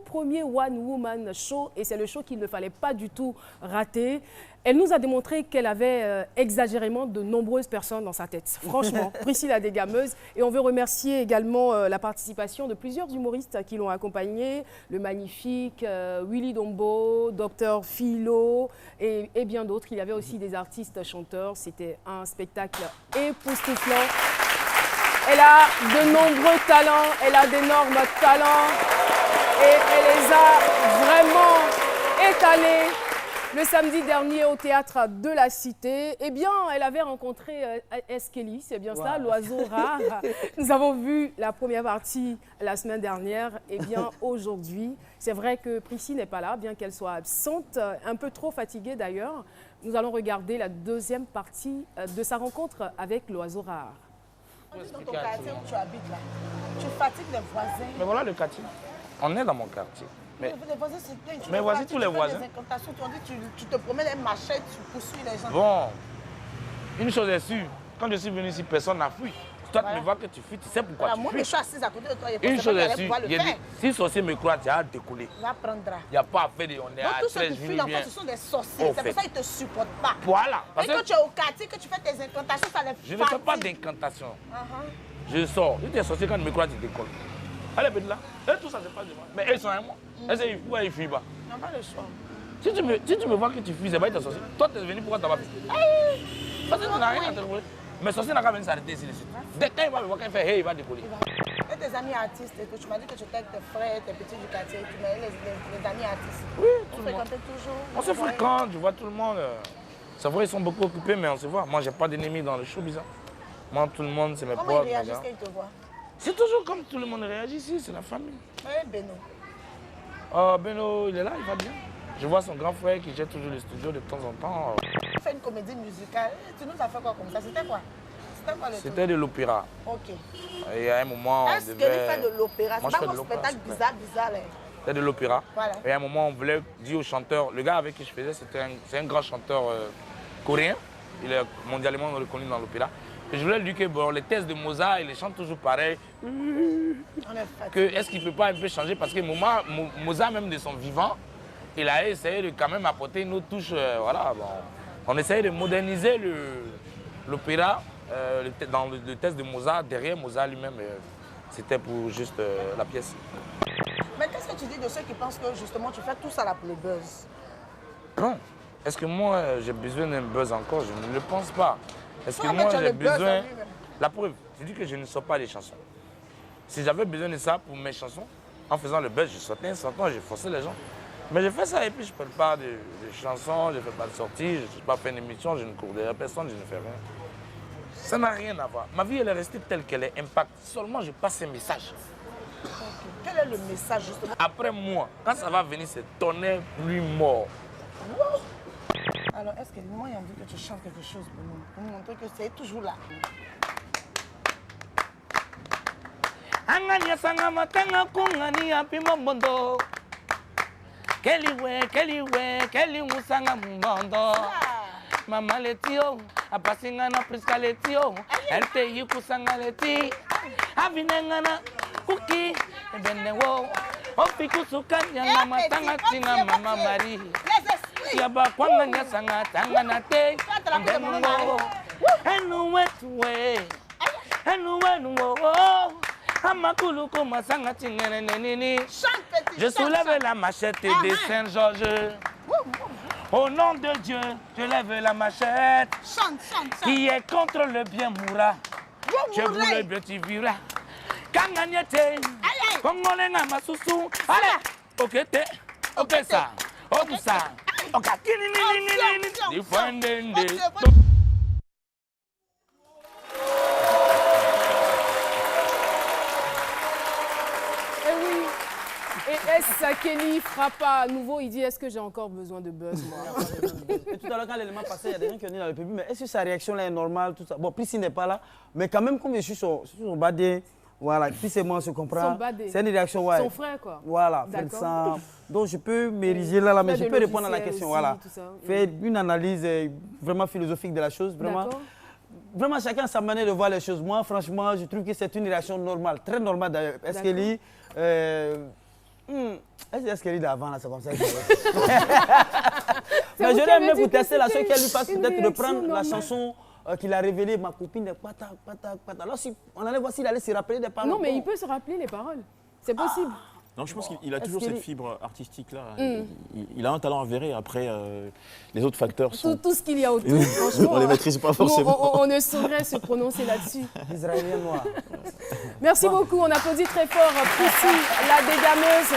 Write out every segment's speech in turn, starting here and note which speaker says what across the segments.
Speaker 1: premier One Woman Show et c'est le show qu'il ne fallait pas du tout rater. Elle nous a démontré qu'elle avait exagérément de nombreuses personnes dans sa tête. Franchement, Priscille la dégameuse. Et on veut remercier également la participation de plusieurs humoristes qui l'ont accompagnée. Le magnifique Willy Dombo, Dr Philo et bien d'autres. Il y avait aussi des artistes chanteurs. C'était un spectacle époustouflant. Elle a de nombreux talents, elle a d'énormes talents et elle les a vraiment étalés. Le samedi dernier au théâtre de la Cité, eh bien, elle avait rencontré Eskeli, c'est bien ça, l'oiseau rare. Nous avons vu la première partie la semaine dernière. Eh bien, aujourd'hui, c'est vrai que Priscille n'est pas là, bien qu'elle soit absente, un peu trop fatiguée d'ailleurs. Nous allons regarder la deuxième partie de sa rencontre avec l'oiseau rare.
Speaker 2: Dans ton quartier où tu habites là, tu fatigues les voisins.
Speaker 3: Mais voilà le quartier. On est dans mon quartier. Mais
Speaker 2: les voisins se plaignent.
Speaker 3: Mais voici tous les voisins.
Speaker 2: Tu te promènes les machettes, tu poursuis les gens.
Speaker 3: Bon, une chose est sûre, quand je suis venu ici, personne n'a fui. Toi, tu me vois que tu fuis, tu sais pourquoi tu
Speaker 2: moi,
Speaker 3: fuis.
Speaker 2: je suis assise à côté de toi.
Speaker 3: Une chose est sûre, si sorcier me croit, tu as décollé.
Speaker 2: Il apprendra.
Speaker 3: Il n'y a pas à faire de on est à 13
Speaker 2: tous ceux qui fuient l'enfant, ce sont des sorciers. C'est pour ça qu'ils ne te supportent pas.
Speaker 3: Voilà.
Speaker 2: Et quand tu es au quartier, que tu fais tes incantations, ça les fatigue.
Speaker 3: Je ne fais pas d'incantation. Je sors. Si tu es sorcier, quand tu me crois, tu décolles. Allez, bête là. Et tout ça, c'est pas de moi. Mais elles sont à moi. Elles fouillent, elles fuient pas.
Speaker 2: Ils n'ont pas le choix.
Speaker 3: Si tu me vois que tu fuis, c'est pas être sorcier. Toi, tu es venu pourquoi tu n'as pas fait. Parce que tu n'as rien à te décoller. Mais sorcier n'a qu'à venir s'arrêter ici. Dès qu'il va me voir, quand il fait hey, il va décoller.
Speaker 2: Et tes amis artistes, tu m'as dit que tu étais avec tes frères, tes petits du quartier, tu m'as dit les amis artistes.
Speaker 3: Oui,
Speaker 2: tout le monde. Toujours.
Speaker 3: On se fréquente, je vois tout le monde. C'est vrai, ils sont beaucoup occupés, mais on se voit. Moi, j'ai pas d'ennemis dans le show bizarre. Moi, tout le monde, c'est mes potes.
Speaker 2: Comment ils réagissent quand ils te voient?
Speaker 3: C'est toujours comme tout le monde réagit ici, c'est la famille.
Speaker 2: Oui, Beno.
Speaker 3: Beno, il est là, il va bien. Je vois son grand frère qui gère toujours le studio de temps en temps.
Speaker 2: Tu fais une comédie musicale. Tu nous as fait quoi comme ça? C'était quoi?
Speaker 3: C'était de l'opéra.
Speaker 2: Ok.
Speaker 3: Et à un moment,
Speaker 2: est-ce qu'elle fait de l'opéra? C'est pas un spectacle bizarre.
Speaker 3: C'était de l'opéra.
Speaker 2: Voilà.
Speaker 3: Et à un moment, on voulait dire au chanteur, le gars avec qui je faisais, c'est un grand chanteur coréen. Il est mondialement reconnu dans l'opéra. Je voulais lui dire que bon, les thèses de Mozart, il les chante toujours pareil. Est-ce qu'il ne peut pas un peu changer? Parce que Mozart, même de son vivant, il a essayé de quand même apporter une autre touche. Voilà, bon. On essayait de moderniser l'opéra dans le thèse de Mozart. Derrière Mozart lui-même, c'était pour juste la pièce.
Speaker 2: Mais qu'est-ce que tu dis de ceux qui pensent que justement tu fais tout ça là pour le buzz?
Speaker 3: Non. Est-ce que moi j'ai besoin d'un buzz encore? Je ne le pense pas. Est-ce que moi j'ai besoin... La preuve, je dis que je ne sors pas les chansons. Si j'avais besoin de ça pour mes chansons, en faisant le buzz, je sortais un certain, je forçais les gens. Mais je fais ça et puis je ne parle pas de chansons, je ne fais pas de sorties, je ne suis pas fait une émission, je ne cours derrière personne, je ne fais rien. Ça n'a rien à voir. Ma vie elle est restée telle qu'elle est, impact. Seulement je passe un message.
Speaker 2: Okay. Quel est le message justement?
Speaker 3: Après moi, quand ça va venir, c'est tonnerre plus mort.
Speaker 2: Wow. Alors, est-ce que moi, il a envie que tu chantes quelque chose pour nous montrer que c'est toujours là?
Speaker 3: Angania sanga matanga kungani api mondo. Keli musanga mbondo. Mama letio, apasinga na priska letio. Elte yikusanga leti. Avinengana kuki ebenewo. Opiku sukanya na matanga tina mama Marie. Yaba kwanga nyasanga tanga na te. Ndemungo. Enu wetuwe. Enu wenuwo. Amakulu koma sanga tingene nenini. Je soulève la machette de Saint-Georges. Au nom de Dieu, je lève la machette. Qui est contre le bien mourra. Je vous le bien tu vivras. Kanganyete. Kongolenga masusu. Allez. Ok te. Ok ça. Ok ça. Ok.
Speaker 1: Et Eskeli frappe à nouveau, il dit est-ce que j'ai encore besoin de buzz moi?
Speaker 4: Et tout à l'heure quand l'élément passait, il y a des gens qui ont dit dans le public, mais est-ce que sa réaction là est normale, tout ça? Bon, Priscille n'est pas là, mais quand même comme je suis son badé, voilà, Priscille et moi on se comprend. C'est une réaction, ouais.
Speaker 1: Son frère quoi.
Speaker 4: Voilà, fait ça. Donc je peux m'ériger là, mais je peux répondre à la question, aussi, voilà. Faire une analyse vraiment philosophique de la chose, vraiment. Vraiment, chacun a sa manière de voir les choses. Moi, franchement, je trouve que c'est une réaction normale, très normale d'ailleurs. Eskeli, Est-ce qu'elle est d'avant là, c'est comme ça? Mais je l'ai aimé pour tester la soeur qui lui fasse peut-être reprendre la chanson qu'il a révélée, ma copine est patak, patak, patak. Alors on allait voir s'il allait se rappeler des paroles.
Speaker 1: Non, mais il peut se rappeler les paroles. C'est possible.
Speaker 5: Non, je pense qu'il a toujours cette fibre artistique-là. Il a un talent avéré. Après, les autres facteurs sont...
Speaker 1: Tout ce qu'il y a autour, franchement,
Speaker 5: on ne les maîtrise pas forcément.
Speaker 1: On ne saurait se prononcer là-dessus.
Speaker 4: Israélien noir.
Speaker 1: Merci beaucoup. On applaudit très fort Prissy, la dégameuse.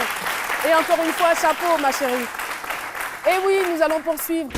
Speaker 1: Et encore une fois, chapeau, ma chérie. Et oui, nous allons poursuivre.